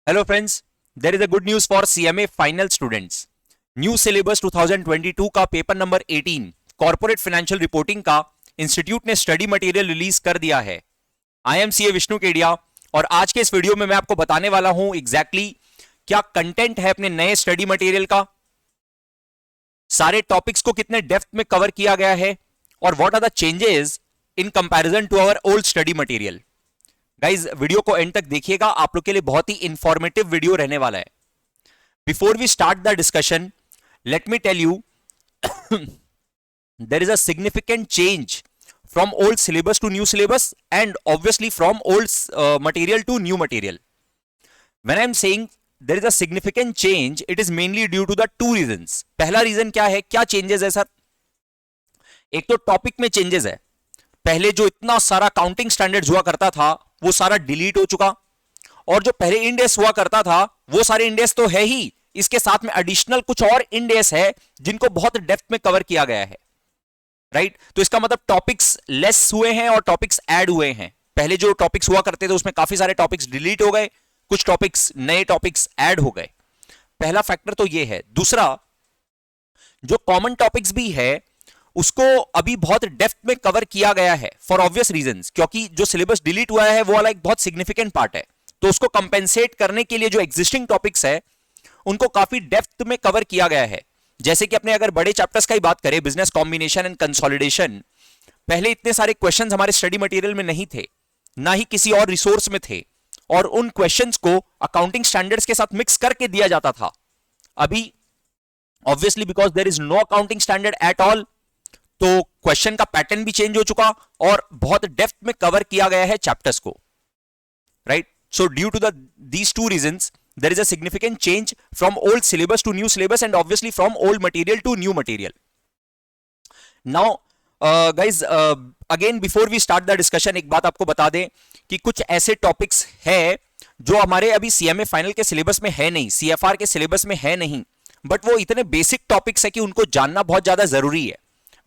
Hello friends, there is a good news for CMA final students. New syllabus 2022 का paper number 18 corporate financial reporting का institute ने study material release कर दिया है। I am CA Vishnu Kedia और आज के इस वीडियो में मैं आपको बताने वाला हूं एग्जैक्टली क्या कंटेंट है अपने नए स्टडी मटेरियल का, सारे टॉपिक्स को कितने डेप्थ में कवर किया गया है और what are the changes in comparison to our old study material. Guys video को एंड तक देखिएगा, आप लोग के लिए बहुत ही इंफॉर्मेटिव वीडियो रहने वाला है। Before we start the discussion, let me tell you there is a significant change from old syllabus to new syllabus and obviously from old material to new material. When I am saying there is a significant change, it is mainly due to the two reasons. पहला reason क्या है, क्या changes है sir? एक तो topic में changes है। पहले जो इतना सारा काउंटिंग स्टैंडर्ड्स हुआ करता था वो सारा डिलीट हो चुका, और जो पहले इंडेस हुआ करता था वो सारे इंडेस तो है ही, इसके साथ में एडिशनल कुछ और इंडेस है जिनको बहुत डेप्थ में कवर किया गया है। राइट, तो इसका मतलब टॉपिक्स लेस हुए हैं और टॉपिक्स ऐड हुए हैं। पहले जो टॉपिक्स हुआ करते थे उसमें काफी सारे टॉपिक्स डिलीट हो गए, कुछ टॉपिक्स नए टॉपिक्स ऐड हो गए। पहला फैक्टर तो ये है। दूसरा, जो कॉमन टॉपिक्स भी है उसको अभी बहुत डेप्थ में कवर किया गया है फॉर ऑब्वियस रीजंस, क्योंकि जो सिलेबस डिलीट हुआ है वो वाला एक बहुत सिग्निफिकेंट पार्ट है। तो उसको कंपेंसेट करने के लिए जो एग्जिस्टिंग टॉपिक्स है उनको काफी डेप्थ में कवर किया गया है। जैसे कि अपने अगर बड़े चैप्टर्स का ही बात करें, बिजनेस कॉम्बिनेशन एंड कंसोलिडेशन, पहले इतने सारे क्वेश्चंस हमारे स्टडी मटेरियल में नहीं थे, ना ही किसी और रिसोर्स में थे, और उन क्वेश्चंस को अकाउंटिंग स्टैंडर्ड्स के साथ मिक्स करके दिया जाता था। अभी obviously because there is no accounting standard at all, तो क्वेश्चन का पैटर्न भी चेंज हो चुका और बहुत डेप्थ में कवर किया गया है चैप्टर्स को। Right, so due to these two reasons there is a significant change from old syllabus to new syllabus and obviously from old material to new material. Now guys, again before we start the discussion, एक बात आपको बता दें कि कुछ ऐसे topics है जो हमारे अभी सीएमए फाइनल के सिलेबस में है नहीं, सीएफआर के सिलेबस में है नहीं, बट वो इतने बेसिक टॉपिक्स है कि उनको जानना बहुत ज्यादा जरूरी है।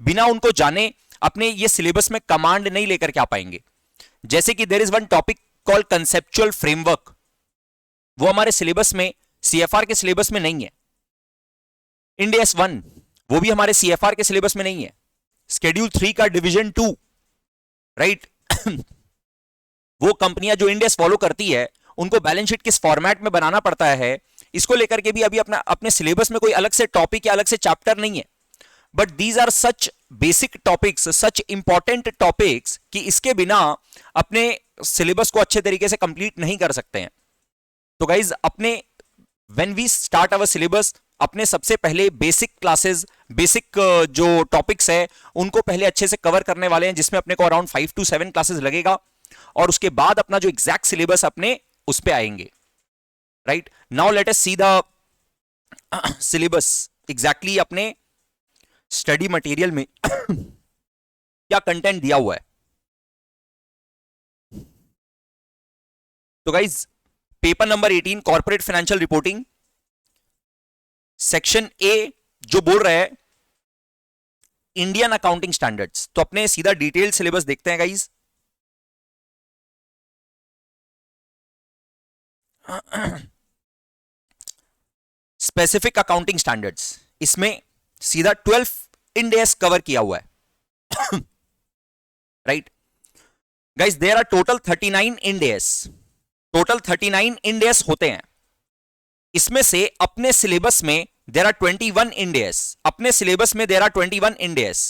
बिना उनको जाने अपने ये सिलेबस में कमांड नहीं लेकर के आ पाएंगे। जैसे कि there is one topic called conceptual framework, वो हमारे सिलेबस में, सीएफआर के सिलेबस में नहीं है। इंडेस 1 वो भी हमारे सीएफआर के सिलेबस में नहीं है। शेड्यूल 3 का डिवीजन 2, राइट, वो कंपनियां जो इंडेस फॉलो करती है उनको बैलेंस शीट किस फॉर्मेट में बनाना पड़ता है, इसको लेकर के भी अभी अपने सिलेबस में कोई अलग से टॉपिक या अलग से चैप्टर नहीं है। But these are such basic topics, such important topics कि इसके बिना अपने सिलेबस को अच्छे तरीके से कंप्लीट नहीं कर सकते हैं। तो गाइज अपने when we start our syllabus, अपने सबसे पहले बेसिक क्लासेस, बेसिक जो टॉपिक्स है उनको पहले अच्छे से कवर करने वाले हैं, जिसमें अपने को अराउंड 5 to 7 क्लासेस लगेगा, और उसके बाद अपना जो एग्जैक्ट सिलेबस अपने उस पे आएंगे। Right, now let us see the syllabus exactly अपने स्टडी मटेरियल में क्या कंटेंट दिया हुआ है। तो guys paper number 18 corporate financial reporting section A जो बोल रहा है इंडियन अकाउंटिंग स्टैंडर्ड्स, तो अपने सीधा डिटेल सिलेबस देखते हैं गाइज। स्पेसिफिक अकाउंटिंग स्टैंडर्ड्स, इसमें सीधा 12 इंडेस कवर किया हुआ है। Right guys, there are total 39 Ind AS, total 39 Ind AS होते हैं। इसमें से अपने सिलेबस में देयर आर 21 इंडेस, अपने सिलेबस में देयर आर 21 इंडेस।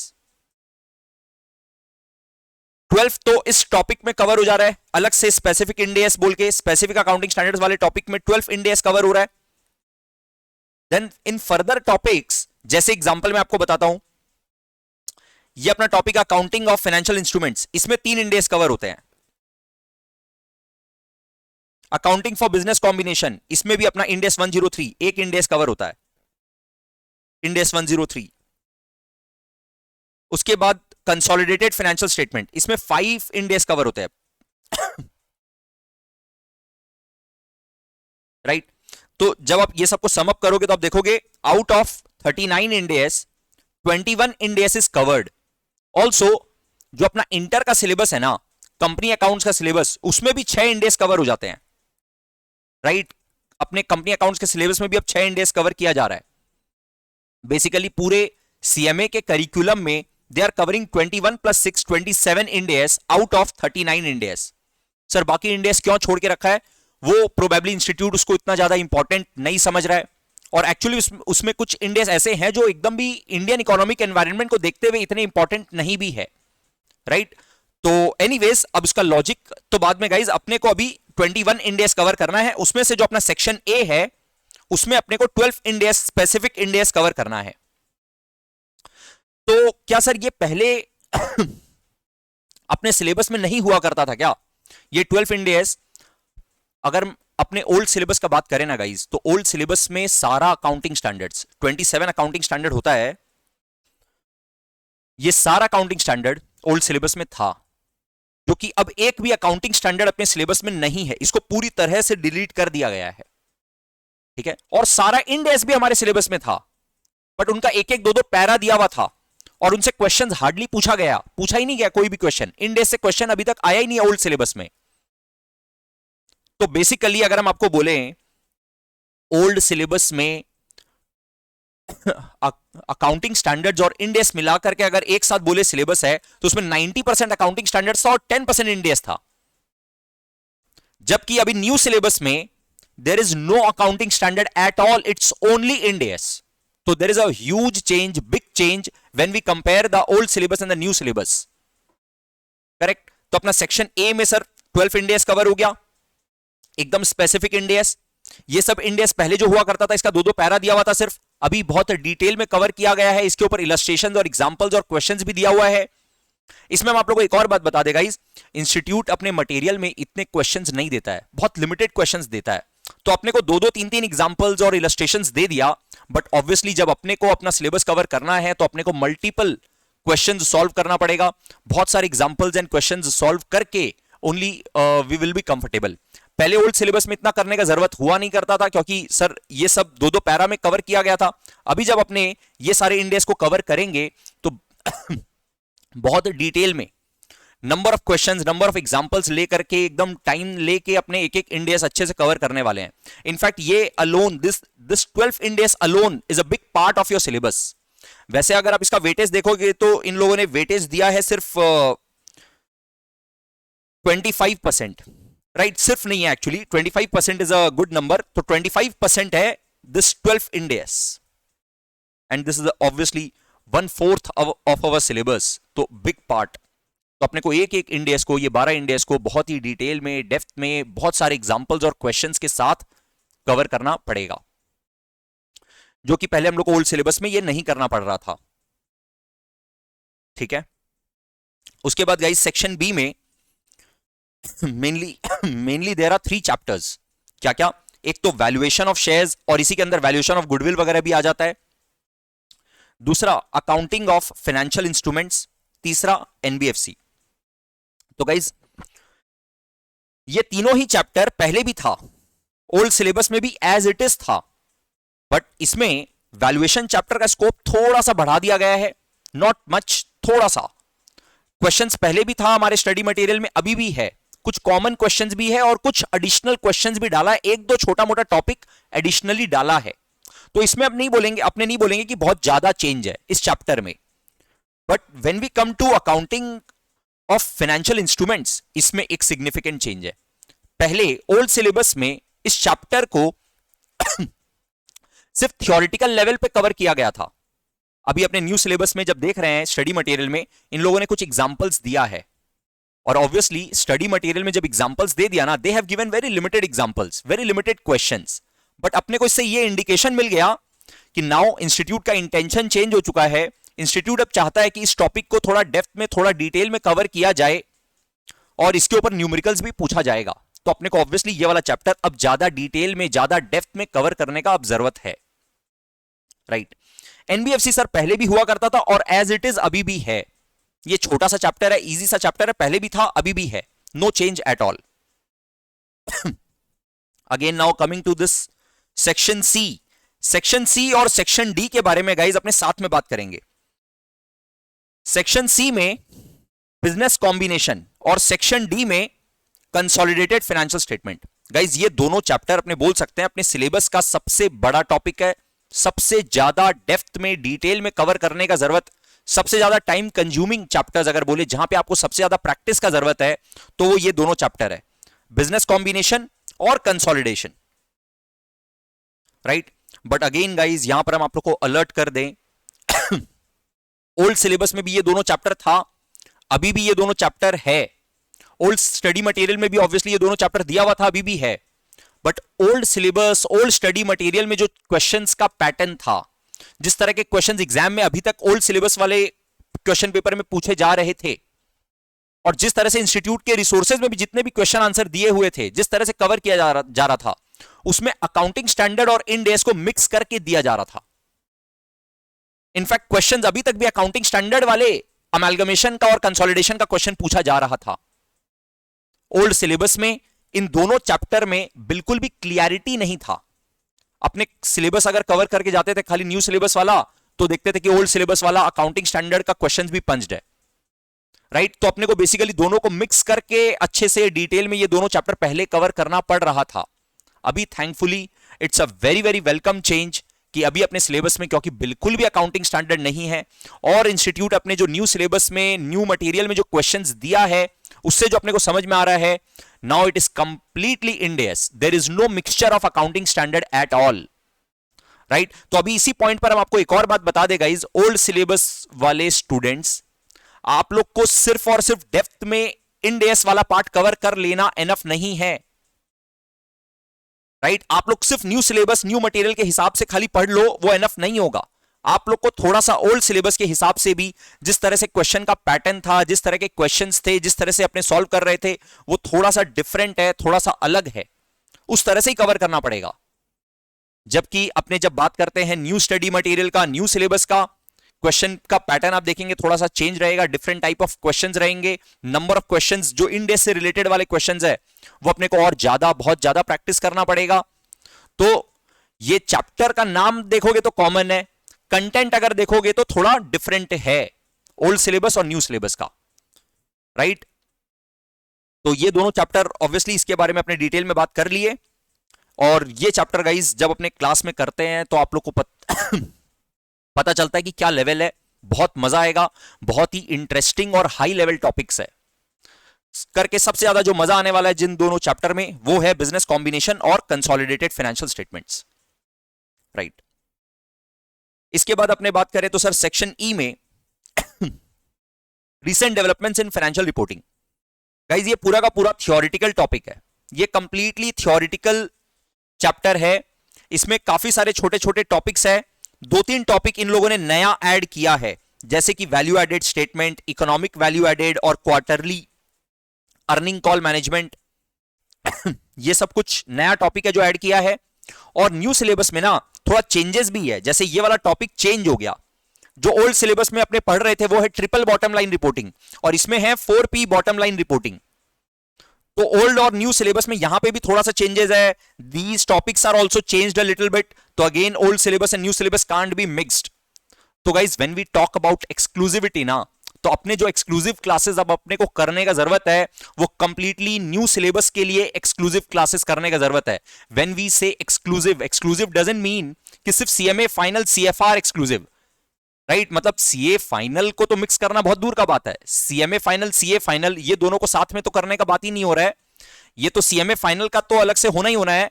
12 तो इस टॉपिक में कवर हो जा रहा है, अलग से स्पेसिफिक इंडेस बोल के स्पेसिफिक अकाउंटिंग स्टैंडर्ड्स वाले टॉपिक में 12 इंडेस कवर हो रहा है। देन इन फर्दर टॉपिक्स, जैसे एग्जांपल मैं आपको बताता हूं, ये अपना topic accounting of financial instruments, इसमें 3 इंडेस कवर होते हैं। अकाउंटिंग फॉर बिजनेस कॉम्बिनेशन, इसमें भी अपना इंडेस 103, एक इंडेस कवर होता है, इंडेस 103। उसके बाद कंसोलिडेटेड फाइनेंशियल स्टेटमेंट, इसमें 5 इंडेस कवर होते हैं। राइट, तो जब आप ये सबको समअप करोगे तो आप देखोगे out of 39 Ind AS 21 Ind AS is covered. Also जो अपना इंटर का सिलेबस है ना, कंपनी अकाउंट्स का सिलेबस, उसमें भी 6 इंडेस कवर हो जाते हैं। राइट, अपने कंपनी अकाउंट्स के सिलेबस में भी अब 6 इंडेस कवर किया जा रहा है। बेसिकली पूरे सीएमए के करिकुलम में they are covering 21 + 6 27 Ind AS out of 39 Ind AS. Sir बाकी इंडेस क्यों छोड़ के रखा है? वो प्रोबेबली इंस्टीट्यूट उसको इतना ज्यादा इंपॉर्टेंट नहीं समझ रहा है, और एक्चुअली उसमें कुछ इंडेस ऐसे हैं जो एकदम भी इंडियन इकोनॉमिक एनवायरनमेंट को देखते हुए इतने इंपॉर्टेंट नहीं भी है, राइट? तो एनीवेज अब उसका लॉजिक तो बाद में गाइज, अपने को अभी 21 इंडेस कवर करना है। उसमें से जो अपना सेक्शन ए है उसमें अपने को 12 इंडेस, स्पेसिफिक इंडेस कवर करना है। तो क्या सर ये पहले अपने सिलेबस में नहीं हुआ करता था क्या? ये 12 इंडेस अगर अपने ओल्ड सिलेबस का बात करें ना गाइज, तो ओल्ड सिलेबस में सारा अकाउंटिंग स्टैंडर्ड्स 27 अकाउंटिंग स्टैंडर्ड होता है, ये सारा अकाउंटिंग स्टैंडर्ड ओल्ड सिलेबस में था, जो कि अब एक भी अकाउंटिंग स्टैंडर्ड अपने सिलेबस में नहीं है, इसको पूरी तरह से डिलीट कर दिया गया है, ठीक है? और सारा इंडेस भी हमारे सिलेबस में था, बट उनका एक एक दो दो पैरा दिया हुआ था, और उनसे क्वेश्चन हार्डली पूछा ही नहीं गया कोई भी क्वेश्चन। इंडेस से क्वेश्चन अभी तक आया ही नहीं ओल्ड सिलेबस में। तो बेसिकली अगर हम आपको बोले ओल्ड सिलेबस में अकाउंटिंग स्टैंडर्ड्स और इंडेस मिलाकर के अगर एक साथ बोले सिलेबस है, तो उसमें 90% अकाउंटिंग स्टैंडर्ड्स था और 10% इंडेस था। जबकि अभी न्यू सिलेबस में there is no accounting standard at all, it's only Ind AS. तो there is a huge change, big change when we compare the old syllabus and the new syllabus, correct? तो अपना section A में sir 12 इंडेस cover हो गया, एकदम specific इंडेस। ये सब इंडेस पहले जो हुआ करता था इसका दो दो पैरा दिया हुआ था सिर्फ, अभी बहुत डिटेल में कवर किया गया है, इसके ऊपर इलस्ट्रेशंस और एग्जांपल्स और क्वेश्चंस भी दिया हुआ है। इसमें हम आप लोगों को एक और बात बता देगा, इंस्टीट्यूट अपने मटेरियल में इतने क्वेश्चंस नहीं देता है, बहुत लिमिटेड क्वेश्चंस देता है। तो अपने को दो दो तीन तीन एग्जांपल्स और इलस्ट्रेशंस दे दिया, बट ऑब्वियसली जब अपने को अपना सिलेबस कवर करना है तो अपने को मल्टीपल क्वेश्चंस सॉल्व करना पड़ेगा, बहुत सारे एग्जांपल्स एंड क्वेश्चंस सॉल्व करके only we will be comfortable. पहले ओल्ड सिलेबस में इतना करने का जरूरत हुआ नहीं करता था, क्योंकि सर ये सब दो दो पैरा में कवर किया गया था। अभी जब अपने ये सारे इंडेस को कवर करेंगे तो बहुत डिटेल में number of questions, number of examples लेकर के एकदम टाइम लेके अपने एक एक इंडेस अच्छे से कवर करने वाले हैं। इनफैक्ट ये alone, this 12 Ind AS alone is a big part of your syllabus. वैसे अगर आप इसका वेटेज देखोगे तो इन लोगों ने वेटेज दिया है सिर्फ 25%, राइट? सिर्फ नहीं है, actually 25% is a good number. तो 25% है this 12 indices, and this is obviously 1/4 of our syllabus, तो बिग पार्ट। तो अपने को एक एक इंडेस को, ये 12 इंडेस को बहुत ही डिटेल में, डेप्थ में, बहुत सारे एग्जांपल्स और क्वेश्चंस के साथ कवर करना पड़ेगा, जो कि पहले हम लोग को ओल्ड सिलेबस में ये नहीं करना पड़ रहा था, ठीक है? उसके बाद गाइस सेक्शन बी में मेनली देयर आर 3 चैप्टर्स। क्या क्या? एक तो वैल्यूएशन ऑफ शेयर्स, और इसी के अंदर वैल्यूएशन ऑफ गुडविल वगैरह भी आ जाता है। दूसरा अकाउंटिंग ऑफ फाइनेंशियल इंस्ट्रूमेंट्स, तीसरा एनबीएफसी। तो गाइज ये तीनों ही चैप्टर पहले भी था, ओल्ड सिलेबस में भी एज इट इज था, बट इसमें वैल्यूएशन चैप्टर का स्कोप थोड़ा सा बढ़ा दिया गया है, नॉट मच, थोड़ा सा। क्वेश्चंस पहले भी था हमारे स्टडी मटेरियल में, अभी भी है, कुछ कॉमन क्वेश्चंस भी है और कुछ एडिशनल क्वेश्चंस भी डाला है, एक दो छोटा मोटा टॉपिक एडिशनली डाला है। तो इसमें अब नहीं बोलेंगे, अपने नहीं बोलेंगे कि बहुत ज्यादा चेंज है इस चैप्टर में, but when we come to accounting of financial instruments, इसमें एक सिग्निफिकेंट चेंज है। पहले ओल्ड सिलेबस में इस चैप्टर को सिर्फ थ्योरेटिकल लेवल पे कवर किया गया था। अभी अपने न्यू सिलेबस में जब देख रहे हैं स्टडी मटेरियल में, इन लोगों ने कुछ एग्जांपल्स दिया है, और ऑब्वियसली स्टडी मटेरियल में जब एग्जांपल्स दे दिया ना, they have given very limited examples, very limited questions, but अपने को इससे ये इंडिकेशन मिल गया कि नाउ इंस्टीट्यूट का इंटेंशन चेंज हो चुका है। इंस्टीट्यूट अब चाहता है कि इस टॉपिक को थोड़ा डेप्थ में, थोड़ा डिटेल में कवर किया जाए, और इसके ऊपर न्यूमेरिकल्स भी पूछा जाएगा। तो अपने को ऑब्वियसली ये वाला चैप्टर अब ज्यादा डिटेल में, ज्यादा डेप्थ में कवर करने का अब जरूरत है, राइट? एनबीएफसी सर पहले भी हुआ करता था और एज इट इज अभी भी है। ये छोटा सा चैप्टर है, इजी सा चैप्टर है, पहले भी था, अभी भी है, no change at all. Again now coming to this section C. Section C और सेक्शन डी के बारे में गाइज अपने साथ में बात करेंगे। सेक्शन सी में बिजनेस कॉम्बिनेशन और सेक्शन डी में कंसोलिडेटेड फाइनेंशियल स्टेटमेंट। गाइज ये दोनों चैप्टर अपने बोल सकते हैं अपने सिलेबस का सबसे बड़ा टॉपिक है, सबसे ज्यादा डेप्थ में डिटेल में कवर करने का जरूरत, सबसे ज्यादा टाइम कंज्यूमिंग चैप्टर्स अगर बोले जहां पे आपको सबसे ज्यादा प्रैक्टिस का जरूरत है तो वो ये दोनों चैप्टर है, बिजनेस कॉम्बिनेशन और consolidation, right. But again guys यहां पर हम आप लोग को अलर्ट कर दें, ओल्ड सिलेबस में भी ये दोनों चैप्टर था, अभी भी ये दोनों चैप्टर है, ओल्ड स्टडी मटेरियल में भी ऑब्वियसली ये दोनों चैप्टर दिया हुआ था, अभी भी है। But old syllabus old study material में जो क्वेश्चंस का पैटर्न था, जिस तरह के क्वेश्चंस एग्जाम में अभी तक ओल्ड सिलेबस वाले क्वेश्चन पेपर में पूछे जा रहे थे, और जिस तरह से इंस्टीट्यूट के रिसोर्सेज में भी जितने भी क्वेश्चन आंसर दिए हुए थे, जिस तरह से कवर किया जा रहा था, उसमें अकाउंटिंग स्टैंडर्ड और इंड एस को मिक्स करके दिया जा रहा था। इनफैक्ट क्वेश्चंस अभी तक भी अकाउंटिंग स्टैंडर्ड वाले अमेलगमेशन का और कंसोलिडेशन का क्वेश्चन पूछा जा रहा था। ओल्ड सिलेबस में इन दोनों चैप्टर में बिल्कुल भी क्लियरिटी नहीं था। अपने सिलेबस अगर कवर करके जाते थे खाली न्यू सिलेबस वाला, तो देखते थे कि ओल्ड सिलेबस वाला अकाउंटिंग स्टैंडर्ड का क्वेश्चंस भी पंच्ड है, राइट। तो अपने को बेसिकली दोनों को मिक्स करके अच्छे से डिटेल में ये दोनों चैप्टर पहले कवर करना पड़ रहा था। अभी thankfully it's a very very welcome change कि अभी अपने सिलेबस में, क्योंकि बिल्कुल भी अकाउंटिंग स्टैंडर्ड नहीं है, और इंस्टीट्यूट अपने जो न्यू सिलेबस में न्यू मटेरियल में जो क्वेश्चंस दिया है उससे जो अपने को समझ में आ रहा है, now it is completely Ind AS, there is no mixture of accounting standard at all, right. तो अभी इसी पॉइंट पर हम आपको एक और बात बता दें गाइज, ओल्ड सिलेबस वाले स्टूडेंट्स, आप लोग को सिर्फ और सिर्फ डेप्थ में इंड एस वाला पार्ट कवर कर लेना एनफ नहीं है, राइट। आप लोग सिर्फ न्यू सिलेबस न्यू मटेरियल के हिसाब से खाली पढ़ लो, वो एनफ नहीं होगा। आप लोग को थोड़ा सा ओल्ड सिलेबस के हिसाब से भी, जिस तरह से क्वेश्चन का पैटर्न था, जिस तरह के क्वेश्चंस थे, जिस तरह से अपने सॉल्व कर रहे थे, वो थोड़ा सा डिफरेंट है, थोड़ा सा अलग है, उस तरह से ही कवर करना पड़ेगा। जबकि अपने जब बात करते हैं न्यू स्टडी मटेरियल का, न्यू सिलेबस का, क्वेश्चन का पैटर्न आप देखेंगे थोड़ा सा चेंज रहेगा, डिफरेंट टाइप ऑफ क्वेश्चंस रहेंगे, नंबर ऑफ क्वेश्चंस जो इंड एस से रिलेटेड वाले क्वेश्चंस है वो अपने को और ज्यादा, बहुत ज्यादा प्रैक्टिस करना पड़ेगा। तो ये चैप्टर का नाम देखोगे तो कॉमन है, कंटेंट अगर देखोगे तो थोड़ा डिफरेंट है ओल्ड सिलेबस और न्यू सिलेबस का, राइट। तो ये दोनों चैप्टर ऑब्वियसली इसके बारे में अपने डिटेल में बात कर लिए, और ये चैप्टर गाइज जब अपने क्लास में करते हैं तो आप लोग को पता चलता है कि क्या लेवल है, बहुत मजा आएगा, बहुत ही इंटरेस्टिंग और हाई लेवल टॉपिक्स है। करके सबसे ज्यादा जो मजा आने वाला है जिन दोनों चैप्टर में, वो है बिजनेस कॉम्बिनेशन और कंसोलिडेटेड फाइनेंशियल स्टेटमेंट्स, राइट। इसके बाद अपने बात करें तो सर सेक्शन ई में recent developments in financial reporting, guys ये पूरा का पूरा थियोरिटिकल टॉपिक है, ये कंप्लीटली थियोरिटिकल चैप्टर है। इसमें काफी सारे छोटे छोटे टॉपिक्स है, 2-3 टॉपिक इन लोगों ने नया ऐड किया है, जैसे कि value added statement, economic value added और क्वार्टरली अर्निंग कॉल मैनेजमेंट ये सब कुछ नया टॉपिक है जो ऐड किया है। और न्यू सिलेबस में ना थोड़ा चेंजेस भी है, जैसे ये वाला टॉपिक चेंज हो गया। जो ओल्ड सिलेबस में अपने पढ़ रहे थे वो है ट्रिपल बॉटम लाइन रिपोर्टिंग, और इसमें है 4P बॉटम लाइन रिपोर्टिंग। तो ओल्ड और न्यू सिलेबस में यहां पे भी थोड़ा सा चेंजेस है, these topics are also changed a little bit. तो again old syllabus and new syllabus can't be mixed. तो guys when we talk about exclusivity ना, तो अपने जो एक्सक्लूसिव क्लासेस अब अपने को करने का जरूरत है वो कंप्लीटली न्यू सिलेबस के लिए एक्सक्लूसिव क्लासेस करने का जरूरत है। व्हेन वी से एक्सक्लूसिव, एक्सक्लूसिव डजंट मीन कि सिर्फ CMA final CFR exclusive, right. मतलब सीए फाइनल को तो मिक्स करना बहुत दूर का बात है, सीएमए फाइनल, सीए फाइनल ये दोनों को साथ में तो करने का बात ही नहीं हो रहा है। ये तो सीएमए फाइनल का तो अलग से होना ही होना है,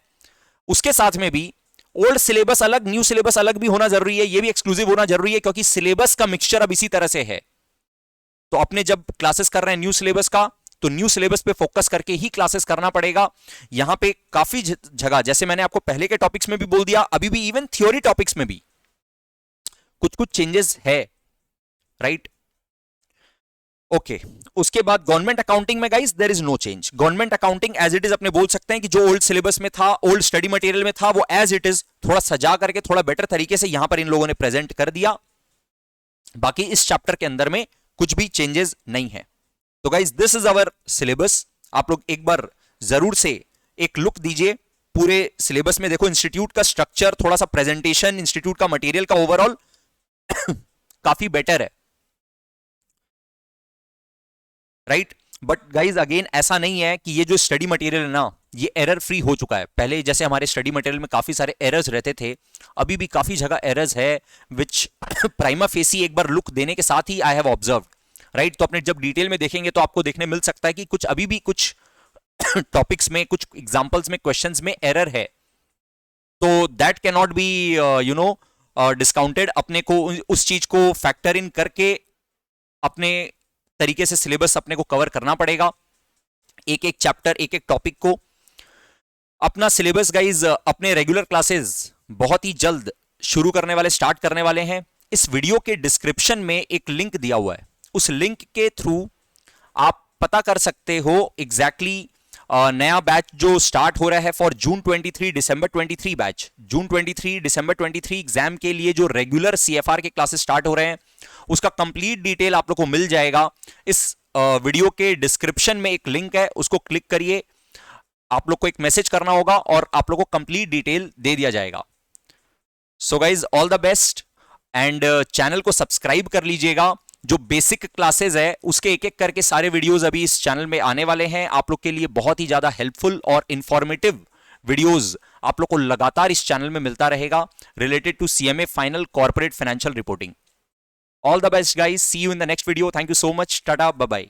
उसके साथ में भी ओल्ड सिलेबस अलग, न्यू सिलेबस अलग भी होना जरूरी है, ये भी एक्सक्लूसिव होना जरूरी है, क्योंकि सिलेबस का मिक्सचर अब इसी तरह से है। तो अपने जब क्लासेस कर रहे हैं न्यू सिलेबस का, तो न्यू सिलेबस पे फोकस करके ही क्लासेस करना पड़ेगा। यहां पे काफी जगह, जैसे मैंने आपको पहले के टॉपिक्स में भी बोल दिया, अभी भी इवन थ्योरी टॉपिक्स में भी कुछ कुछ चेंजेस है, राइट। ओके, उसके बाद गवर्नमेंट अकाउंटिंग में guys there is no change. Government accounting as it is अपने बोल सकते हैं कि जो ओल्ड सिलेबस में था, ओल्ड स्टडी मटेरियल में था, वो एज इट इज थोड़ा सजा करके थोड़ा बेटर तरीके से यहां पर इन लोगों ने प्रेजेंट कर दिया। बाकी इस चैप्टर के अंदर में कुछ भी चेंजेस नहीं है। तो guys this is our syllabus. आप लोग एक बार जरूर से एक लुक दीजिए पूरे सिलेबस में। देखो इंस्टीट्यूट का स्ट्रक्चर, थोड़ा सा प्रेजेंटेशन, इंस्टीट्यूट का मटेरियल का ओवरऑल काफी बेटर है, राइट। बट गाइज अगेन ऐसा नहीं है कि ये जो स्टडी मटेरियल है ना ये एरर फ्री हो चुका है। पहले जैसे हमारे स्टडी मटेरियल में काफी सारे एरर्स रहते थे, अभी भी काफी जगह एरर्स है विच प्राइमा फेसी एक बार लुक देने के साथ ही आई हैव ऑब्जर्व, राइट। तो अपने जब डिटेल में देखेंगे तो आपको देखने मिल सकता है कि कुछ अभी भी कुछ टॉपिक्स में, कुछ एग्जांपल्स में, क्वेश्चंस में एरर है। तो that can not be you know discounted. अपने को उस चीज को फैक्टर इन करके अपने तरीके से सिलेबस अपने को कवर करना पड़ेगा, एक एक चैप्टर, एक एक टॉपिक को। अपना सिलेबस गाइज अपने रेगुलर क्लासेस बहुत ही जल्द शुरू करने वाले, स्टार्ट करने वाले हैं। इस वीडियो के डिस्क्रिप्शन में एक लिंक दिया हुआ है, उस लिंक के थ्रू आप पता कर सकते हो एग्जैक्टली नया बैच जो स्टार्ट हो रहा है for June 23 December 23 batch. June 23 December 23 exam के लिए जो रेगुलर सीएफआर के क्लासेस स्टार्ट हो रहे हैं उसका कंप्लीट डिटेल आप लोग को मिल जाएगा। इस वीडियो के डिस्क्रिप्शन में एक लिंक है, उसको क्लिक करिए, आप लोग को एक मैसेज करना होगा और आप लोग को कंप्लीट डिटेल दे दिया जाएगा। So guys all the best and channel को सब्सक्राइब कर लीजिएगा। जो बेसिक क्लासेस है उसके एक एक करके सारे वीडियोस अभी इस चैनल में आने वाले हैं। आप लोग के लिए बहुत ही ज्यादा हेल्पफुल और इंफॉर्मेटिव वीडियोस आप लोग को लगातार इस चैनल में मिलता रहेगा related to CMA final corporate financial reporting. All the best guys, see you in the next video. Thank you so much, tata, bye bye.